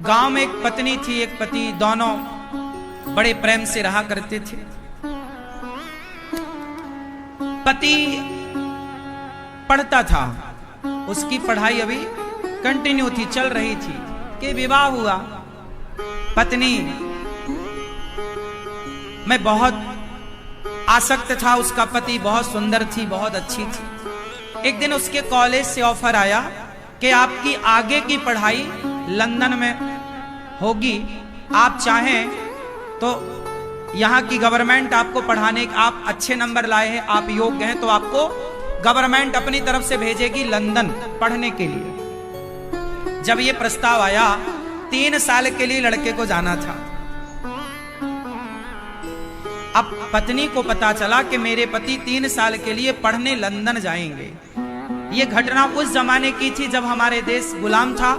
गांव में एक पत्नी थी, एक पति, दोनों बड़े प्रेम से रहा करते थे। पति पढ़ता था, उसकी पढ़ाई अभी कंटिन्यू थी, चल रही थी कि विवाह हुआ। पत्नी में बहुत आसक्त था, उसका पति बहुत सुंदर थी, बहुत अच्छी थी। एक दिन उसके कॉलेज से ऑफर आया कि आपकी आगे की पढ़ाई लंदन में होगी, आप चाहें तो यहाँ की गवर्नमेंट आपको पढ़ाने, आप अच्छे नंबर लाए हैं, आप योग्य हैं, तो आपको गवर्नमेंट अपनी तरफ से भेजेगी लंदन पढ़ने के लिए। जब ये प्रस्ताव आया, 3 साल के लिए लड़के को जाना था। अब पत्नी को पता चला कि मेरे पति 3 साल के लिए पढ़ने लंदन जाएंगे। ये घटना उस जमाने की थी जब हमारे देश गुलाम था।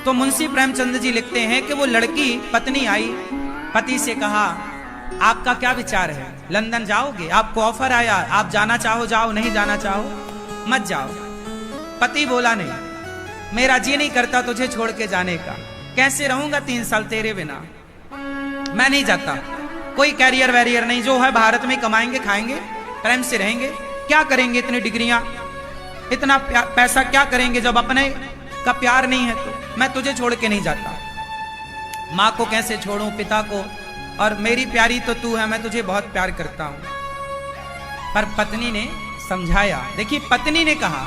तो मुंशी प्रेमचंद जी लिखते हैं कि वो लड़की, पत्नी आई, पति से कहा, आपका क्या विचार है, लंदन जाओगे? आपको ऑफर आया, आप जाना चाहो जाओ, नहीं जाना चाहो मत जाओ। पति बोला, नहीं, मेरा जी नहीं करता तुझे छोड़ के जाने का, कैसे रहूंगा 3 साल तेरे बिना, मैं नहीं जाता। कोई कैरियर वैरियर नहीं, जो है भारत में कमाएंगे, खाएंगे, प्रेम से रहेंगे, क्या करेंगे इतनी डिग्रियां, इतना पैसा क्या करेंगे जब अपने का प्यार नहीं है। तो मैं तुझे छोड़ के नहीं जाता, माँ को कैसे छोड़ूं, पिता को, और मेरी प्यारी तो तू है, मैं तुझे बहुत प्यार करता हूं। पर पत्नी ने समझाया। देखिए, पत्नी ने कहा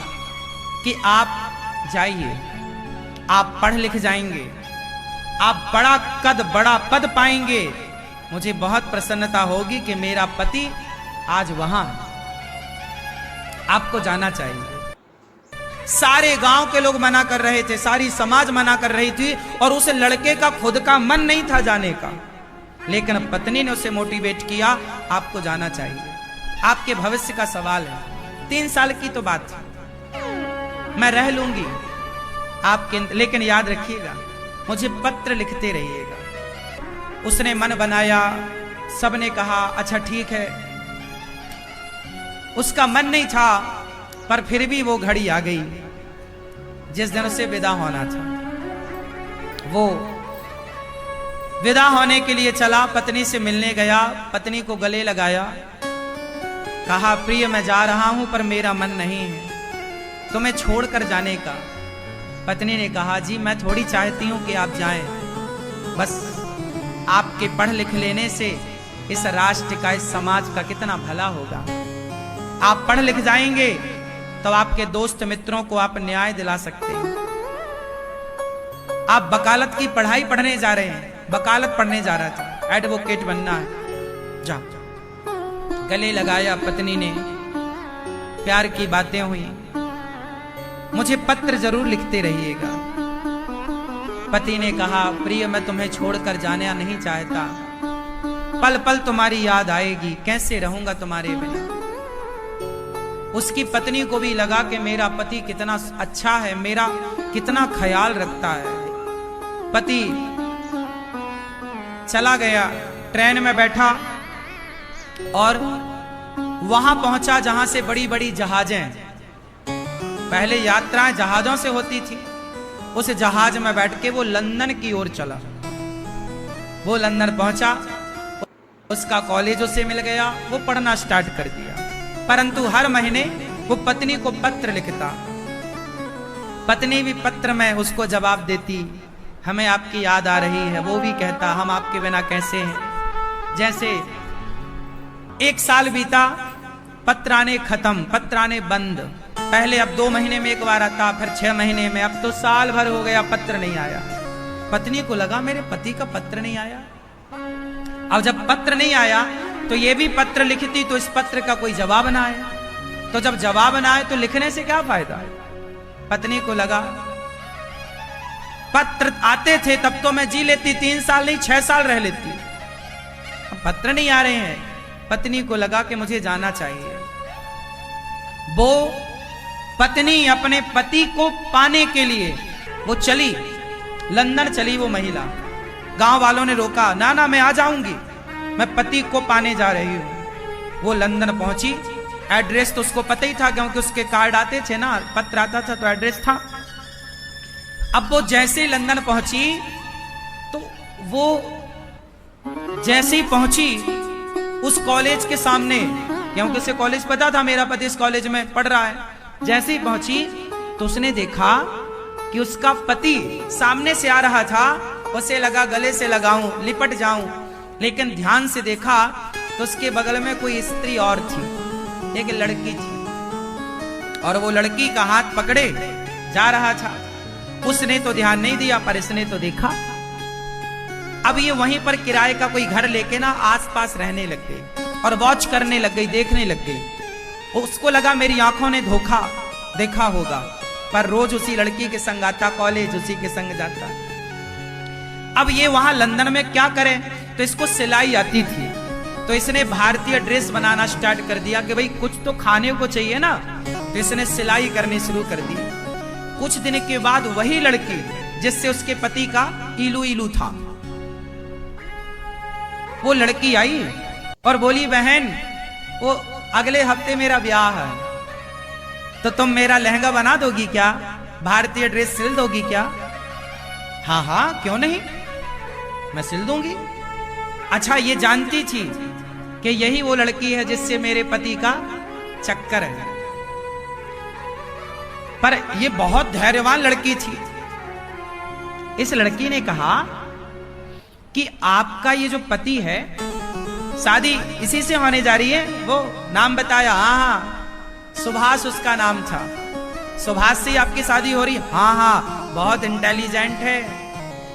कि आप जाइए, आप पढ़ लिख जाएंगे, आप बड़ा पद पाएंगे, मुझे बहुत प्रसन्नता होगी कि मेरा पति आज वहां, आपको जाना चाहिए। सारे गांव के लोग मना कर रहे थे, सारी समाज मना कर रही थी, और उस लड़के का खुद का मन नहीं था जाने का, लेकिन पत्नी ने उसे मोटिवेट किया, आपको जाना चाहिए, आपके भविष्य का सवाल है। 3 साल की तो बात थी, मैं रह लूंगी आपके, लेकिन याद रखिएगा, मुझे पत्र लिखते रहिएगा। उसने मन बनाया, सबने कहा अच्छा ठीक है। उसका मन नहीं था, पर फिर भी वो घड़ी आ गई जिस दिन उसे विदा होना था। वो विदा होने के लिए चला, पत्नी से मिलने गया, पत्नी को गले लगाया, कहा, प्रिय मैं जा रहा हूं, पर मेरा मन नहीं है तुम्हें छोड़कर जाने का। पत्नी ने कहा, जी मैं थोड़ी चाहती हूं कि आप जाएं, बस आपके पढ़ लिख लेने से इस राष्ट्र का, इस समाज का कितना भला होगा। आप पढ़ लिख जाएंगे तो आपके दोस्त मित्रों को आप न्याय दिला सकते हैं। आप वकालत की पढ़ाई पढ़ने जा रहे हैं, वकालत पढ़ने जा रहा था, एडवोकेट बनना है, जा। गले लगाया पत्नी ने, प्यार की बातें हुई, मुझे पत्र जरूर लिखते रहिएगा। पति ने कहा, प्रिय मैं तुम्हें छोड़कर जाना नहीं चाहता, पल पल तुम्हारी याद आएगी, कैसे रहूंगा तुम्हारे बिना। उसकी पत्नी को भी लगा कि मेरा पति कितना अच्छा है, मेरा कितना ख्याल रखता है। पति चला गया, ट्रेन में बैठा और वहां पहुंचा जहां से बड़ी बड़ी जहाजें, पहले यात्राएं जहाजों से होती थी, उस जहाज में बैठ के वो लंदन की ओर चला। वो लंदन पहुंचा, उसका कॉलेज उसे मिल गया, वो पढ़ना स्टार्ट कर दिया। परंतु हर महीने वो पत्नी को पत्र लिखता, पत्नी भी पत्र में उसको जवाब देती, हमें आपकी याद आ रही है। वो भी कहता, हम आपके बिना कैसे हैं। जैसे 1 साल बीता, पत्र आने खत्म, पत्र आने बंद। पहले अब 2 महीने में एक बार आता, फिर 6 महीने में, अब तो साल भर हो गया, पत्र नहीं आया। पत्नी को लगा मेरे पति का पत्र नहीं आया। अब जब पत्र नहीं आया तो ये भी पत्र लिखती तो इस पत्र का कोई जवाब ना आया, तो जब जवाब ना आए तो लिखने से क्या फायदा है। पत्नी को लगा पत्र आते थे तब तो मैं जी लेती, 3 साल नहीं 6 साल रह लेती, अब पत्र नहीं आ रहे हैं। पत्नी को लगा कि मुझे जाना चाहिए। वो पत्नी अपने पति को पाने के लिए वो चली, लंदन चली। वो महिला, गांव वालों ने रोका, ना ना मैं आ जाऊंगी, मैं पति को पाने जा रही हूं। वो लंदन पहुंची, एड्रेस तो उसको पता ही था क्योंकि उसके कार्ड आते थे ना, पत्र आता था तो एड्रेस था। अब वो जैसे लंदन पहुंची वो जैसे ही पहुंची उस कॉलेज के सामने, क्योंकि उसे कॉलेज पता था मेरा पति इस कॉलेज में पढ़ रहा है, जैसे ही पहुंची तो उसने देखा कि उसका पति सामने से आ रहा था। उसे लगा गले से लगाऊं, लिपट जाऊं, लेकिन ध्यान से देखा तो उसके बगल में कोई स्त्री और थी, एक लड़की थी, और वो लड़की का हाथ पकड़े जा रहा था। उसने तो ध्यान नहीं दिया, पर इसने तो देखा। अब ये वहीं पर किराए का कोई घर लेके ना आसपास रहने लग गई और वॉच करने लग गई, देखने लग गई। उसको लगा मेरी आंखों ने धोखा देखा होगा, पर रोज उसी लड़की के संग आता, कॉलेज उसी के संग जाता। अब ये वहां लंदन में क्या करे, तो इसको सिलाई आती थी, तो इसने भारतीय ड्रेस बनाना स्टार्ट कर दिया कि भाई कुछ तो खाने को चाहिए ना, तो इसने सिलाई करनी शुरू कर दी। कुछ दिन के बाद वही लड़की जिससे उसके पति का इलू इलू था, वो लड़की आई और बोली, बहन वो अगले हफ्ते मेरा ब्याह है, तो तुम मेरा लहंगा बना दोगी क्या, भारतीय ड्रेस सिल दोगी क्या? हाँ हाँ क्यों नहीं, मैं सिल दूंगी। अच्छा, ये जानती थी कि यही वो लड़की है जिससे मेरे पति का चक्कर है, पर ये बहुत धैर्यवान लड़की थी। इस लड़की ने कहा कि आपका ये जो पति है, शादी इसी से होने जा रही है? वो नाम बताया, हाँ हाँ सुभाष उसका नाम था, सुभाष से आपकी शादी हो रही? हाँ हाँ, बहुत इंटेलिजेंट है,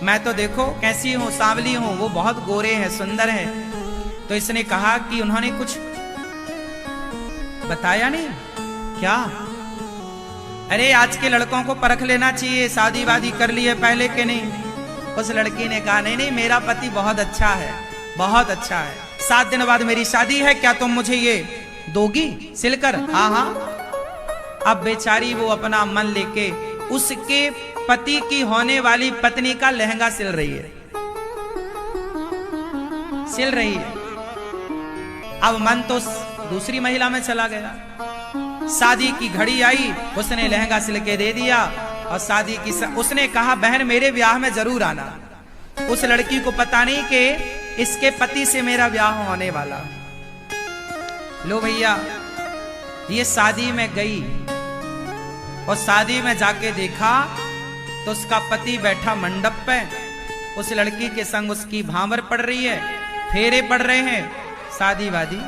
मैं तो देखो कैसी हूं, सांवली हूं, वो बहुत गोरे हैं, सुंदर है। तो इसने कहा कि उन्होंने कुछ बताया नहीं क्या? अरे आज के लड़कों को परख लेना चाहिए, शादी वादी कर ली है पहले के नहीं। उस लड़की ने कहा, नहीं नहीं मेरा पति बहुत अच्छा है, बहुत अच्छा है, 7 दिन बाद मेरी शादी है, क्या तुम मुझे ये दोगी सिलकर? हाँ हाँ। अब बेचारी वो अपना मन लेके उसके पति की होने वाली पत्नी का लहंगा सिल रही है, सिल रही है। अब मन तो दूसरी महिला में चला गया। शादी की घड़ी आई, उसने लहंगा सिल के दे दिया और शादी की उसने कहा, बहन मेरे ब्याह में जरूर आना। उस लड़की को पता नहीं कि इसके पति से मेरा ब्याह होने वाला। लो भैया, ये शादी में गई और शादी में जाके देखा तो उसका पति बैठा मंडप पे, उस लड़की के संग उसकी भांवर पड़ रही है, फेरे पड़ रहे हैं, शादी वादी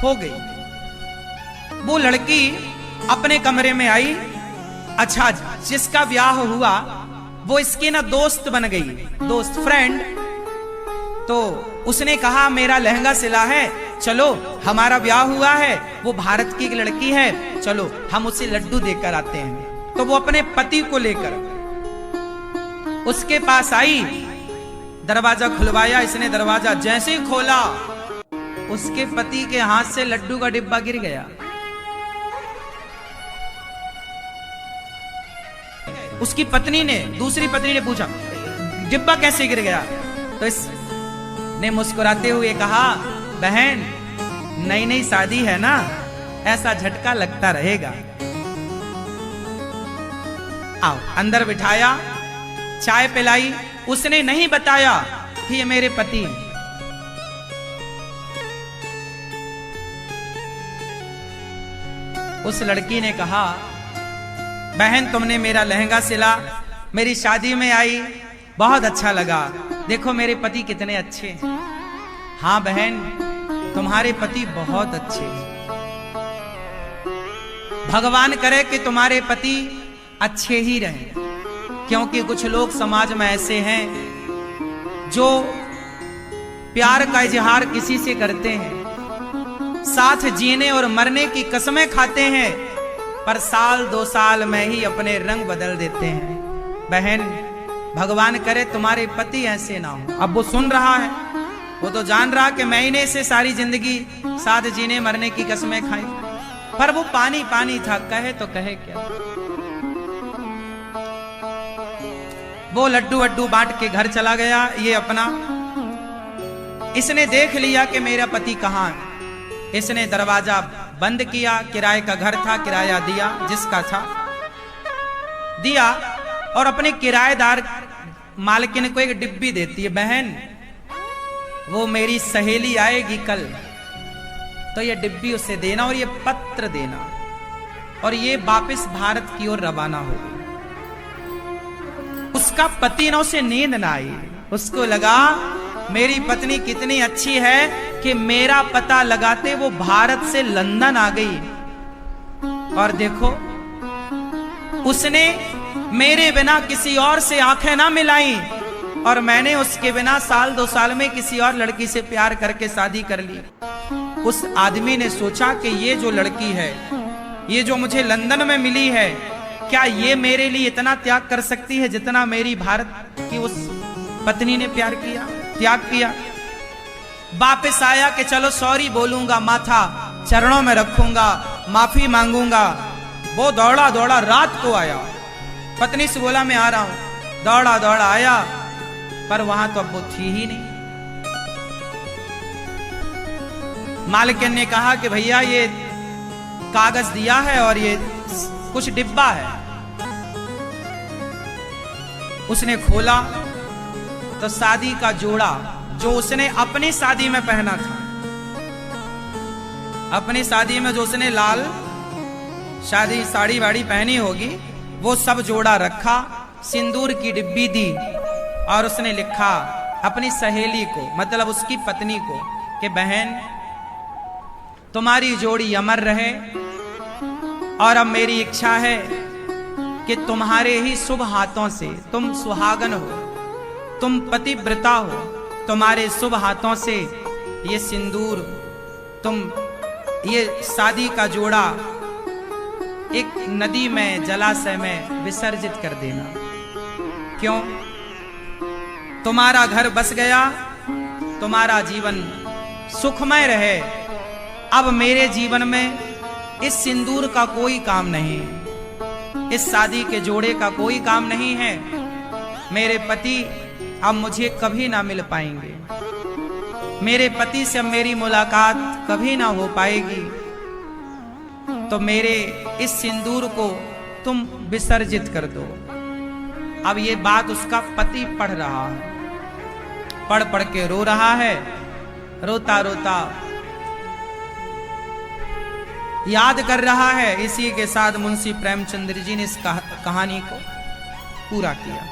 हो गई। वो लड़की अपने कमरे में आई। अच्छा, जिसका ब्याह हुआ वो इसकी ना दोस्त बन गई, दोस्त, फ्रेंड। तो उसने कहा, मेरा लहंगा सिला है, चलो हमारा ब्याह हुआ है, वो भारत की एक लड़की है, चलो हम उसे लड्डू देकर आते हैं। तो वो अपने पति को लेकर उसके पास आई, दरवाजा खुलवाया इसने। दरवाजा जैसे ही खोला, उसके पति के हाथ से लड्डू का डिब्बा गिर गया। उसकी पत्नी ने, दूसरी पत्नी ने पूछा, डिब्बा कैसे गिर गया? तो इसने मुस्कुराते हुए कहा, बहन नई नई शादी है ना, ऐसा झटका लगता रहेगा। आओ, अंदर बिठाया, चाय पिलाई। उसने नहीं बताया कि ये मेरे पति। उस लड़की ने कहा, बहन तुमने मेरा लहंगा सिला, मेरी शादी में आई, बहुत अच्छा लगा, देखो मेरे पति कितने अच्छे हैं। हाँ बहन, तुम्हारे पति बहुत अच्छे हैं, भगवान करे कि तुम्हारे पति अच्छे ही रहें, क्योंकि कुछ लोग समाज में ऐसे हैं जो प्यार का इजहार किसी से करते हैं, साथ जीने और मरने की कसमें खाते हैं, पर साल 2 साल में ही अपने रंग बदल देते हैं। बहन भगवान करे तुम्हारे पति ऐसे ना हो। अब वो सुन रहा है, वो तो जान रहा कि मैंने से सारी जिंदगी साथ जीने मरने की कसमें खाई, पर वो पानी पानी था, कहे तो कहे क्या। वो लड्डू वड्डू बांट के घर चला गया। ये अपना, इसने देख लिया कि मेरा पति कहाँ है। इसने दरवाजा बंद किया, किराए का घर था, किराया दिया, जिसका था दिया, और अपने किराएदार मालकिन को एक डिब्बी देती है, बहन वो मेरी सहेली आएगी कल, तो ये डिब्बी उसे देना और ये पत्र देना, और ये वापस भारत की ओर रवाना हो गई। उसका पति ना उसे नींद ना आई, उसको लगा मेरी पत्नी कितनी अच्छी है कि मेरा पता लगाते वो भारत से लंदन आ गई। और देखो उसने मेरे बिना किसी और से आंखें ना मिलाई, और मैंने उसके बिना साल 2 साल में किसी और लड़की से प्यार करके शादी कर ली। उस आदमी ने सोचा कि ये जो लड़की है, ये जो मुझे लंदन में मिली है, क्या ये मेरे लिए इतना त्याग कर सकती है जितना मेरी भारत की उस पत्नी ने त्याग किया। वापस आया कि चलो सॉरी बोलूंगा, माथा चरणों में रखूंगा, माफी मांगूंगा। वो दौड़ा दौड़ा रात को आया, पत्नी से बोला मैं आ रहा हूं, दौड़ा दौड़ा आया, पर वहां तो अब वो थी ही नहीं। मालकिन ने कहा कि भैया ये कागज दिया है और ये कुछ डिब्बा है। उसने खोला तो शादी का जोड़ा जो उसने अपनी शादी में पहना था, अपनी शादी में जो उसने लाल शादी साड़ी वाड़ी पहनी होगी, वो सब जोड़ा रखा, सिंदूर की डिब्बी दी, और उसने लिखा अपनी सहेली को, मतलब उसकी पत्नी को, कि बहन तुम्हारी जोड़ी अमर रहे, और अब मेरी इच्छा है कि तुम्हारे ही शुभ हाथों से, तुम सुहागन हो, तुम पतिव्रता हो, तुम्हारे शुभ हाथों से ये सिंदूर, तुम ये शादी का जोड़ा एक नदी में, जलाशय में विसर्जित कर देना। क्यों? तुम्हारा घर बस गया, तुम्हारा जीवन सुखमय रहे। अब मेरे जीवन में इस सिंदूर का कोई काम नहीं है, इस शादी के जोड़े का कोई काम नहीं है। मेरे पति अब मुझे कभी ना मिल पाएंगे, मेरे पति से अब मेरी मुलाकात कभी ना हो पाएगी, तो मेरे इस सिंदूर को तुम विसर्जित कर दो। अब ये बात उसका पति पढ़ रहा है, पढ़ पढ़ के रो रहा है, रोता रोता याद कर रहा है। इसी के साथ मुंशी प्रेमचंद्र जी ने इस कहानी को पूरा किया।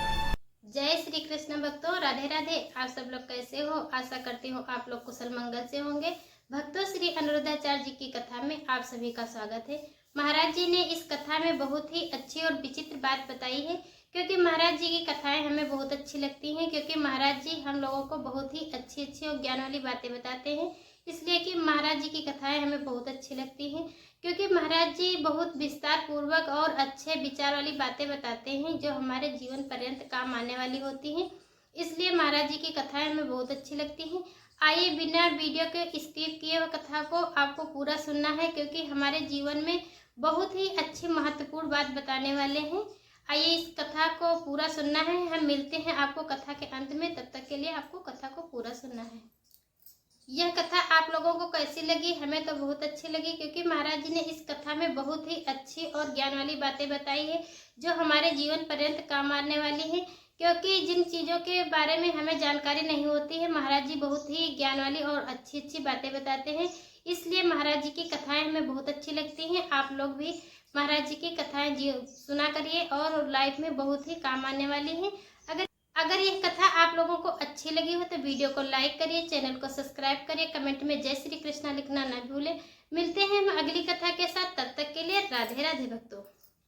जय श्री कृष्ण भक्तों, राधे राधे। आप सब लोग कैसे हो? आशा करती हूँ आप लोग कुशल मंगल से होंगे। भक्तों, श्री अनिरुद्धाचार्य जी की कथा में आप सभी का स्वागत है। महाराज जी ने इस कथा में बहुत ही अच्छी और विचित्र बात बताई है, क्योंकि महाराज जी की कथाएं हमें बहुत अच्छी लगती हैं, क्योंकि महाराज जी हम लोगों को बहुत ही अच्छी अच्छी और ज्ञान वाली बातें बताते हैं। इसलिए कि महाराज जी की कथाएं हमें बहुत अच्छी लगती हैं, क्योंकि महाराज जी बहुत विस्तार पूर्वक और अच्छे विचार वाली बातें बताते हैं, जो हमारे जीवन पर्यंत काम आने वाली होती हैं। इसलिए महाराज जी की कथाएं हमें बहुत अच्छी लगती हैं। आइए बिना वीडियो के स्किप किए हुए कथा को आपको पूरा सुनना है, क्योंकि हमारे जीवन में बहुत ही अच्छी महत्वपूर्ण बात बताने वाले हैं। आइए इस कथा को पूरा सुनना है। हम मिलते हैं आपको कथा के अंत में, तब तक के लिए आपको कथा को पूरा सुनना है। यह कथा आप लोगों को कैसी लगी? हमें तो बहुत अच्छी लगी, क्योंकि महाराज जी ने इस कथा में बहुत ही अच्छी और ज्ञान वाली बातें बताई है, जो हमारे जीवन पर्यंत काम आने वाली है। क्योंकि जिन चीज़ों के बारे में हमें जानकारी नहीं होती है, महाराज जी बहुत ही ज्ञान वाली और अच्छी अच्छी बातें बताते हैं। इसलिए महाराज जी की कथाएं हमें बहुत अच्छी लगती हैं। आप लोग भी महाराज जी की कथाएं सुना करिए, और लाइफ में बहुत ही काम आने वाली हैं। अगर यह कथा आप लोगों को अच्छी लगी हो तो वीडियो को लाइक करिए, चैनल को सब्सक्राइब करिए, कमेंट में जय श्री कृष्णा लिखना न भूलें। मिलते हैं हम अगली कथा के साथ, तब तक के लिए राधे राधे भक्तों।